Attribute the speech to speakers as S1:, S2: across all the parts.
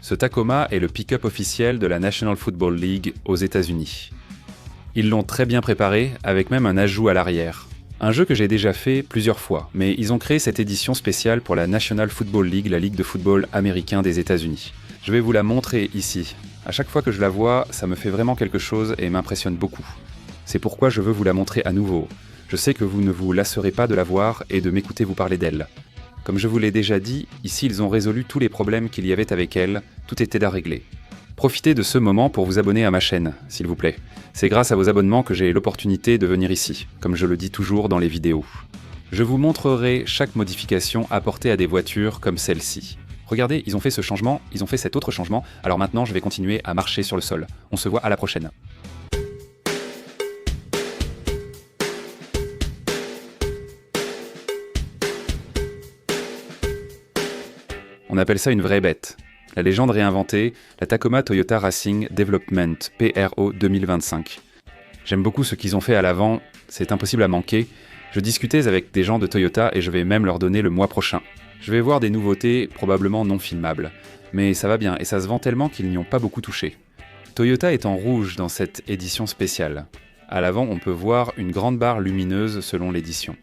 S1: Ce Tacoma est le pick-up officiel de la National Football League aux États-Unis. Ils l'ont très bien préparé, avec même un ajout à l'arrière. Un jeu que j'ai déjà fait plusieurs fois, mais ils ont créé cette édition spéciale pour la National Football League, la ligue de football américain des États-Unis. Je vais vous la montrer ici. À chaque fois que je la vois, ça me fait vraiment quelque chose et m'impressionne beaucoup. C'est pourquoi je veux vous la montrer à nouveau. Je sais que vous ne vous lasserez pas de la voir et de m'écouter vous parler d'elle. Comme je vous l'ai déjà dit, ici ils ont résolu tous les problèmes qu'il y avait avec elle, tout était à régler. Profitez de ce moment pour vous abonner à ma chaîne, s'il vous plaît. C'est grâce à vos abonnements que j'ai l'opportunité de venir ici, comme je le dis toujours dans les vidéos. Je vous montrerai chaque modification apportée à des voitures comme celle-ci. Regardez, ils ont fait ce changement, ils ont fait cet autre changement, alors maintenant je vais continuer à marcher sur le sol. On se voit à la prochaine. On appelle ça une vraie bête. La légende réinventée, la Tacoma Toyota Racing Development PRO 2025. J'aime beaucoup ce qu'ils ont fait à l'avant, c'est impossible à manquer. Je discutais avec des gens de Toyota et je vais même leur donner le mois prochain. Je vais voir des nouveautés, probablement non filmables. Mais ça va bien et ça se vend tellement qu'ils n'y ont pas beaucoup touché. Toyota est en rouge dans cette édition spéciale. À l'avant, on peut voir une grande barre lumineuse selon l'édition.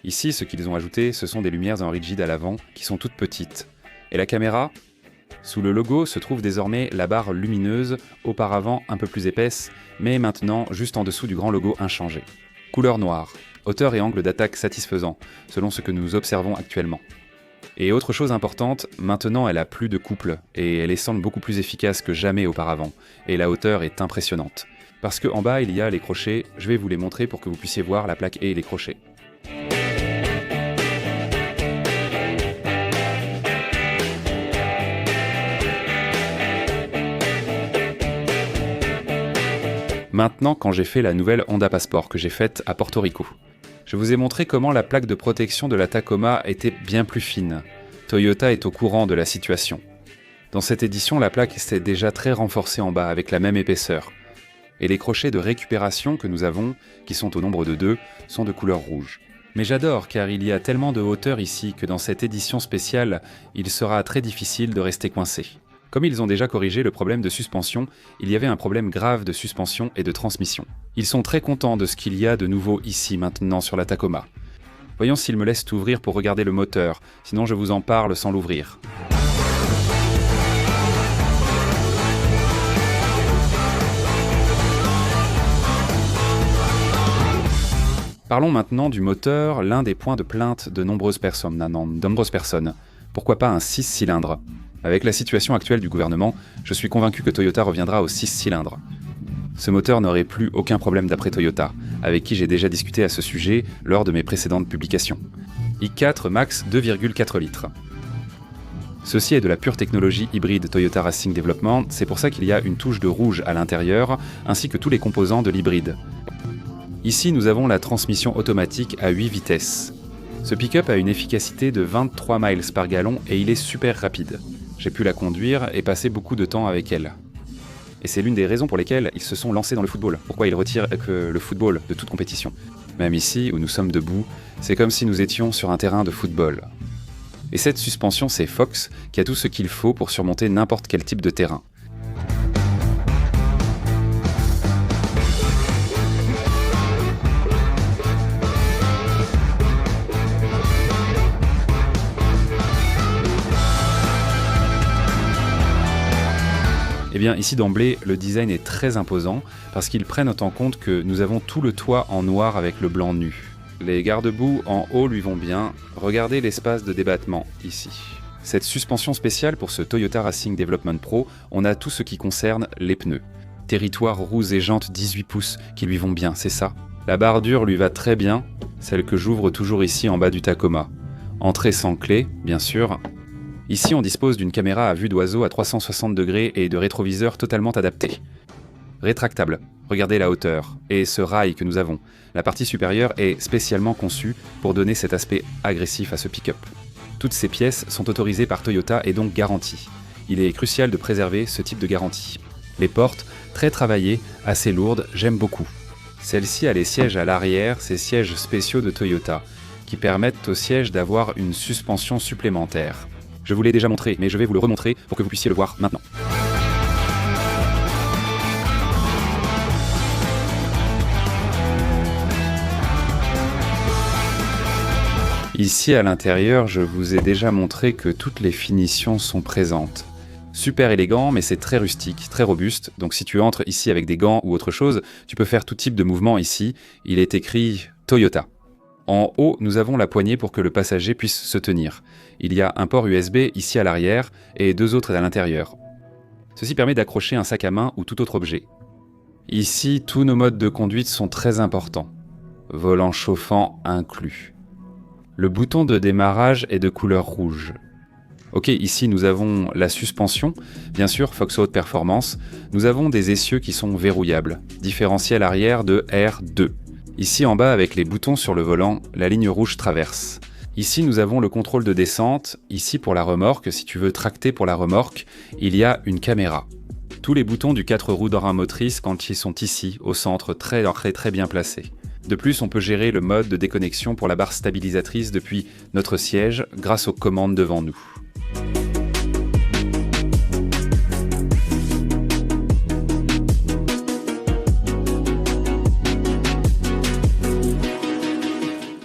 S1: Ici, ce qu'ils ont ajouté, ce sont des lumières en rigide à l'avant qui sont toutes petites. Et la caméra ? Sous le logo se trouve désormais la barre lumineuse, auparavant un peu plus épaisse, mais maintenant juste en dessous du grand logo inchangé. Couleur noire, hauteur et angle d'attaque satisfaisant, selon ce que nous observons actuellement. Et autre chose importante, maintenant elle a plus de couple, et elle semble beaucoup plus efficace que jamais auparavant, et la hauteur est impressionnante. Parce qu'en bas il y a les crochets, je vais vous les montrer pour que vous puissiez voir la plaque et les crochets. Maintenant, quand j'ai fait la nouvelle Honda Passport que j'ai faite à Porto Rico. Je vous ai montré comment la plaque de protection de la Tacoma était bien plus fine. Toyota est au courant de la situation. Dans cette édition, la plaque était déjà très renforcée en bas avec la même épaisseur. Et les crochets de récupération que nous avons, qui sont au nombre de 2, sont de couleur rouge. Mais j'adore car il y a tellement de hauteur ici que dans cette édition spéciale, il sera très difficile de rester coincé. Comme ils ont déjà corrigé le problème de suspension, il y avait un problème grave de suspension et de transmission. Ils sont très contents de ce qu'il y a de nouveau ici maintenant sur la Tacoma. Voyons s'ils me laissent ouvrir pour regarder le moteur, sinon je vous en parle sans l'ouvrir. Parlons maintenant du moteur, l'un des points de plainte de nombreuses personnes. Pourquoi pas un 6 cylindres ? Avec la situation actuelle du gouvernement, je suis convaincu que Toyota reviendra aux 6 cylindres. Ce moteur n'aurait plus aucun problème d'après Toyota, avec qui j'ai déjà discuté à ce sujet lors de mes précédentes publications. i4 Max 2,4 litres. Ceci est de la pure technologie hybride Toyota Racing Development, c'est pour ça qu'il y a une touche de rouge à l'intérieur, ainsi que tous les composants de l'hybride. Ici, nous avons la transmission automatique à 8 vitesses. Ce pick-up a une efficacité de 23 miles par gallon et il est super rapide. J'ai pu la conduire et passer beaucoup de temps avec elle. Et c'est l'une des raisons pour lesquelles ils se sont lancés dans le football. Pourquoi ils retirent le football de toute compétition. Même ici, où nous sommes debout, c'est comme si nous étions sur un terrain de football. Et cette suspension, c'est Fox, qui a tout ce qu'il faut pour surmonter n'importe quel type de terrain. Eh bien ici d'emblée, le design est très imposant parce qu'ils prennent en compte que nous avons tout le toit en noir avec le blanc nu. Les garde-boue en haut lui vont bien, regardez l'espace de débattement ici. Cette suspension spéciale pour ce Toyota Racing Development Pro, on a tout ce qui concerne les pneus. Territoire roues et jantes 18 pouces qui lui vont bien, c'est ça. La barre dure lui va très bien, celle que j'ouvre toujours ici en bas du Tacoma. Entrée sans clé, bien sûr. Ici, on dispose d'une caméra à vue d'oiseau à 360 degrés et de rétroviseurs totalement adaptés. Rétractable, regardez la hauteur, et ce rail que nous avons. La partie supérieure est spécialement conçue pour donner cet aspect agressif à ce pick-up. Toutes ces pièces sont autorisées par Toyota et donc garanties. Il est crucial de préserver ce type de garantie. Les portes, très travaillées, assez lourdes, j'aime beaucoup. Celle-ci a les sièges à l'arrière, ces sièges spéciaux de Toyota, qui permettent aux sièges d'avoir une suspension supplémentaire. Je vous l'ai déjà montré, mais je vais vous le remontrer pour que vous puissiez le voir maintenant. Ici à l'intérieur, je vous ai déjà montré que toutes les finitions sont présentes. Super élégant, mais c'est très rustique, très robuste, donc si tu entres ici avec des gants ou autre chose, tu peux faire tout type de mouvement ici. Il est écrit Toyota. En haut, nous avons la poignée pour que le passager puisse se tenir. Il y a un port USB ici à l'arrière et 2 autres à l'intérieur. Ceci permet d'accrocher un sac à main ou tout autre objet. Ici, tous nos modes de conduite sont très importants. Volant chauffant inclus. Le bouton de démarrage est de couleur rouge. Ok, ici nous avons la suspension, bien sûr Fox Haute Performance. Nous avons des essieux qui sont verrouillables, différentiel arrière de R2. Ici en bas avec les boutons sur le volant, la ligne rouge traverse. Ici nous avons le contrôle de descente, ici pour la remorque, si tu veux tracter pour la remorque, il y a une caméra. Tous les boutons du 4 roues d'engin motrice quand ils sont ici, au centre, très bien placés. De plus, on peut gérer le mode de déconnexion pour la barre stabilisatrice depuis notre siège grâce aux commandes devant nous.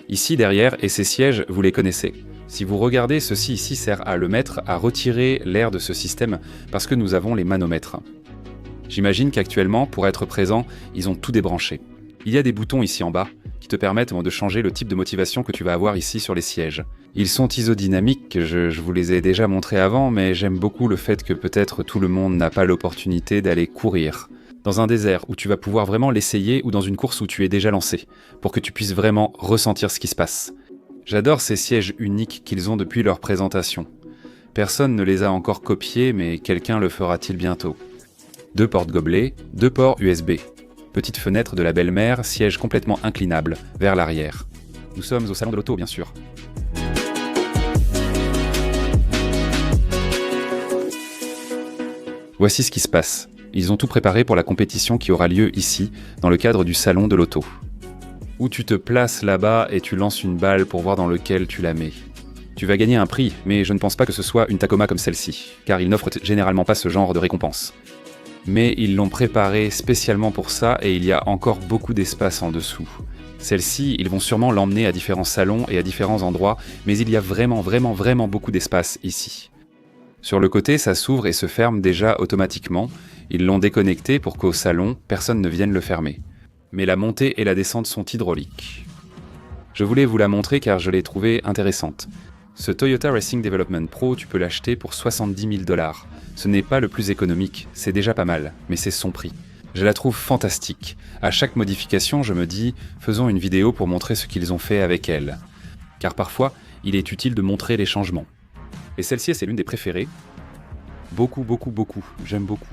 S1: Ici derrière, et ces sièges, vous les connaissez. Si vous regardez, ceci ici sert à le mettre à retirer l'air de ce système parce que nous avons les manomètres. J'imagine qu'actuellement, pour être présent, ils ont tout débranché. Il y a des boutons ici en bas qui te permettent de changer le type de motivation que tu vas avoir ici sur les sièges. Ils sont isodynamiques, je vous les ai déjà montrés avant, mais j'aime beaucoup le fait que peut-être tout le monde n'a pas l'opportunité d'aller courir. Dans un désert où tu vas pouvoir vraiment l'essayer ou dans une course où tu es déjà lancé, pour que tu puisses vraiment ressentir ce qui se passe. J'adore ces sièges uniques qu'ils ont depuis leur présentation. Personne ne les a encore copiés, mais quelqu'un le fera-t-il bientôt. 2 porte-gobelets, 2 ports USB. Petite fenêtre de la belle-mère, siège complètement inclinable, vers l'arrière. Nous sommes au salon de l'auto, bien sûr. Voici ce qui se passe. Ils ont tout préparé pour la compétition qui aura lieu ici, dans le cadre du salon de l'auto. Où tu te places là-bas et tu lances une balle pour voir dans lequel tu la mets. Tu vas gagner un prix, mais je ne pense pas que ce soit une Tacoma comme celle-ci, car ils n'offrent généralement pas ce genre de récompense. Mais ils l'ont préparé spécialement pour ça et il y a encore beaucoup d'espace en dessous. Celle-ci, ils vont sûrement l'emmener à différents salons et à différents endroits, mais il y a vraiment beaucoup d'espace ici. Sur le côté, ça s'ouvre et se ferme déjà automatiquement. Ils l'ont déconnecté pour qu'au salon, personne ne vienne le fermer. Mais la montée et la descente sont hydrauliques. Je voulais vous la montrer car je l'ai trouvée intéressante. Ce Toyota Racing Development Pro, tu peux l'acheter pour 70 000 $. Ce n'est pas le plus économique, c'est déjà pas mal, mais c'est son prix. Je la trouve fantastique. À chaque modification, je me dis, faisons une vidéo pour montrer ce qu'ils ont fait avec elle. Car parfois, il est utile de montrer les changements. Et celle-ci, c'est l'une des préférées. Beaucoup, j'aime beaucoup.